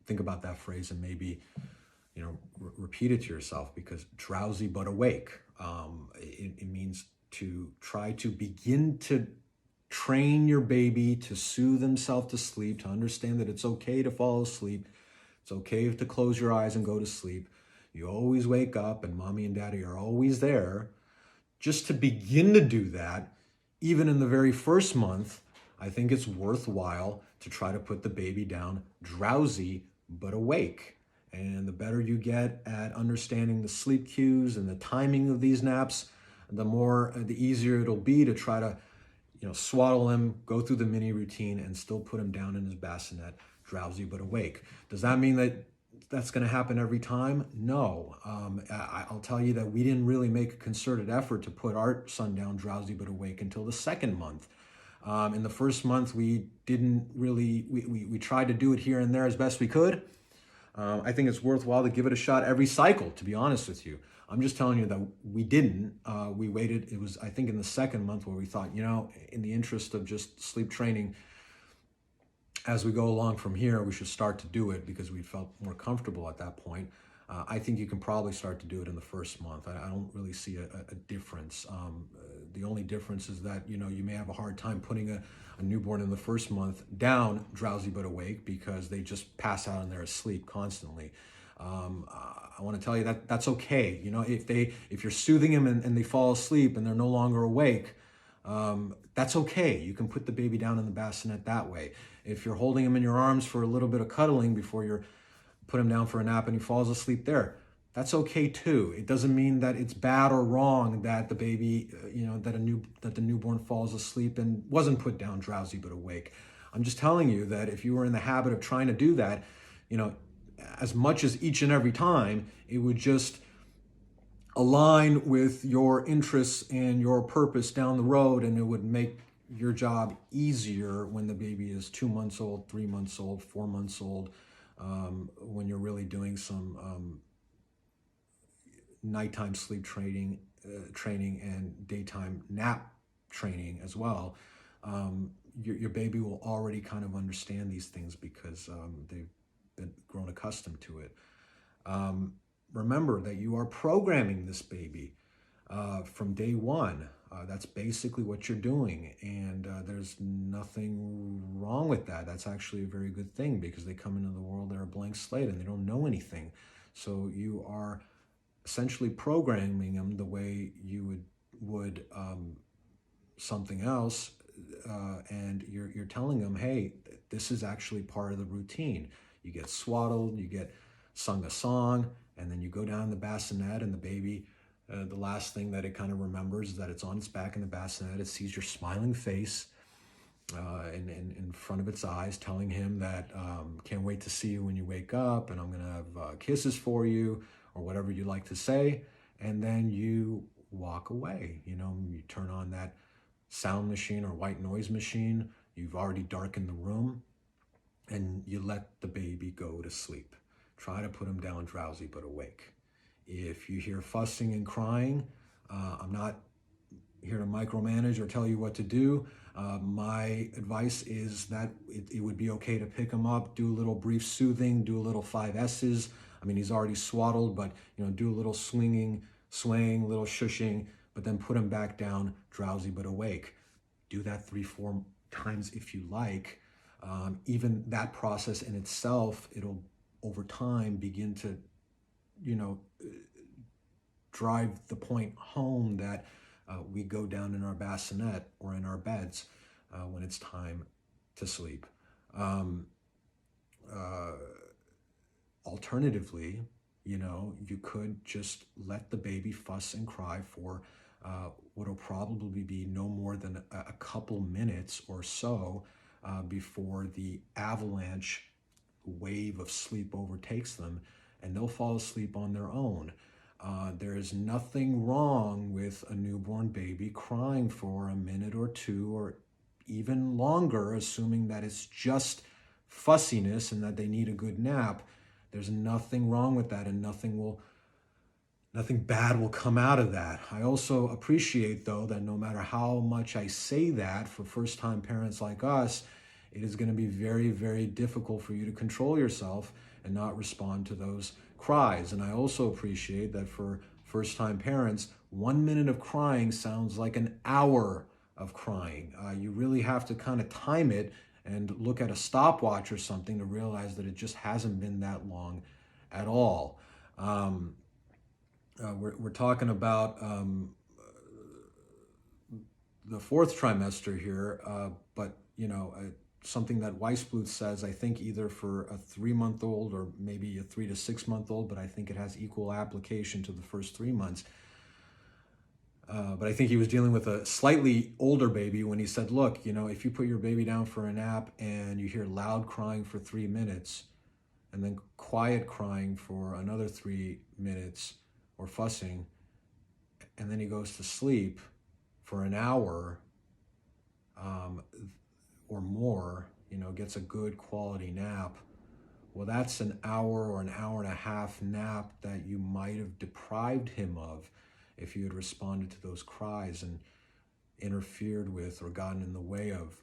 think about that phrase and maybe, repeat it to yourself, because drowsy but awake, it means to try to begin to train your baby to soothe himself to sleep, to understand that it's okay to fall asleep. It's okay to close your eyes and go to sleep. You always wake up and mommy and daddy are always there. Just to begin to do that, even in the very first month, I think it's worthwhile to try to put the baby down drowsy but awake. And the better you get at understanding the sleep cues and the timing of these naps, the easier it'll be to try to, swaddle him, go through the mini routine, and still put him down in his bassinet, drowsy but awake. Does that mean that that's going to happen every time? No. I'll tell you that we didn't really make a concerted effort to put our son down drowsy but awake until the second month. In the first month, we didn't really, we tried to do it here and there as best we could. I think it's worthwhile to give it a shot every cycle, to be honest with you. I'm just telling you that we didn't. We waited. It was, I think, in the second month where we thought, in the interest of just sleep training, as we go along from here, we should start to do it because we felt more comfortable at that point. I think you can probably start to do it in the first month. I don't really see a difference. The only difference is that, you may have a hard time putting a newborn in the first month down drowsy but awake because they just pass out and they're asleep constantly. I want to tell you that that's okay. If you're soothing them and they fall asleep and they're no longer awake, that's okay. You can put the baby down in the bassinet that way. If you're holding him in your arms for a little bit of cuddling before you put him down for a nap and he falls asleep there, that's okay too. It doesn't mean that it's bad or wrong that the baby, that the newborn falls asleep and wasn't put down drowsy but awake. I'm just telling you that if you were in the habit of trying to do that, as much as each and every time, it would just align with your interests and your purpose down the road, and it would make your job easier when the baby is 2 months old, 3 months old, 4 months old, when you're really doing some nighttime sleep training and daytime nap training as well. Your baby will already kind of understand these things because they've been grown accustomed to it. Remember that you are programming this baby from day one. That's basically what you're doing, and there's nothing wrong with that. That's actually a very good thing because they come into the world, they're a blank slate and they don't know anything. So you are essentially programming them the way you would something else, and you're telling them, hey, this is actually part of the routine. You get swaddled, you get sung a song, and then you go down the bassinet, and the baby, the last thing that it kind of remembers is that it's on its back in the bassinet. It sees your smiling face in front of its eyes, telling him that can't wait to see you when you wake up, and I'm going to have kisses for you, or whatever you like to say. And then you walk away. You turn on that sound machine or white noise machine. You've already darkened the room, and you let the baby go to sleep. Try to put him down drowsy but awake. If you hear fussing and crying, I'm not here to micromanage or tell you what to do. My advice is that it would be okay to pick him up, do a little brief soothing, do a little 5 S's. I mean, he's already swaddled, but do a little swaying, little shushing, but then put him back down drowsy but awake. Do that 3-4 times if you like. Even that process in itself, it'll over time begin to, drive the point home that we go down in our bassinet or in our beds when it's time to sleep. Alternatively, you could just let the baby fuss and cry for what'll probably be no more than a couple minutes or so before the avalanche wave of sleep overtakes them, and they'll fall asleep on their own. There is nothing wrong with a newborn baby crying for a minute or two or even longer, assuming that it's just fussiness and that they need a good nap. There's nothing wrong with that, and nothing bad will come out of that. I also appreciate, though, that no matter how much I say that, for first-time parents like us, it is going to be very, very difficult for you to control yourself and not respond to those cries. And I also appreciate that for first-time parents, 1 minute of crying sounds like an hour of crying. You really have to kind of time it and look at a stopwatch or something to realize that it just hasn't been that long at all. We're talking about the fourth trimester here, but something that Weissbluth says, I think either for a 3-month-old or maybe a 3 to 6-month-old, but I think it has equal application to the first 3 months. But I think he was dealing with a slightly older baby when he said, look, if you put your baby down for a nap and you hear loud crying for 3 minutes and then quiet crying for another 3 minutes or fussing, and then he goes to sleep for an hour or more, gets a good quality nap, well, that's an hour or an hour and a half nap that you might have deprived him of if you had responded to those cries and interfered with or gotten in the way of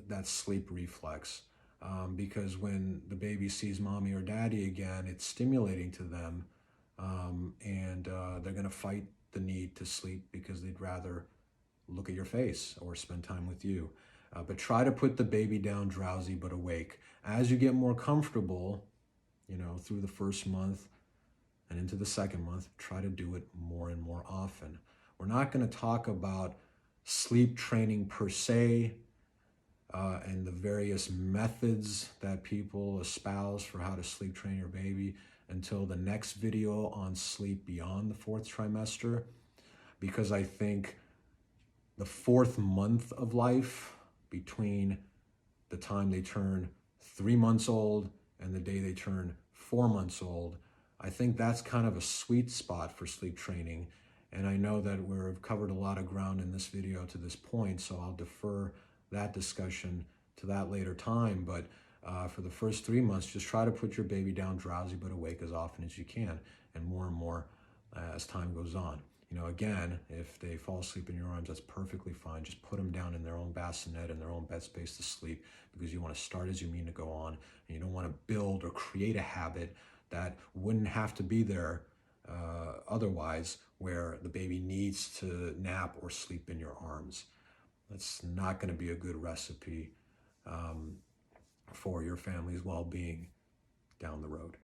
that sleep reflex. Because when the baby sees mommy or daddy again, it's stimulating to them, and they're going to fight the need to sleep because they'd rather look at your face or spend time with you. But try to put the baby down drowsy but awake. As you get more comfortable, through the first month and into the second month, try to do it more and more often. We're not going to talk about sleep training per se, and the various methods that people espouse for how to sleep train your baby until the next video on sleep beyond the fourth trimester, because I think the 4th month of life, between the time they turn 3 months old and the day they turn 4 months old, I think that's kind of a sweet spot for sleep training. And I know that we've covered a lot of ground in this video to this point, so I'll defer that discussion to that later time. But for the first 3 months, just try to put your baby down drowsy but awake as often as you can, and more as time goes on. Again, if they fall asleep in your arms, that's perfectly fine. Just put them down in their own bassinet, in their own bed space to sleep, because you want to start as you mean to go on, and you don't want to build or create a habit that wouldn't have to be there otherwise, where the baby needs to nap or sleep in your arms. That's not going to be a good recipe for your family's well-being down the road.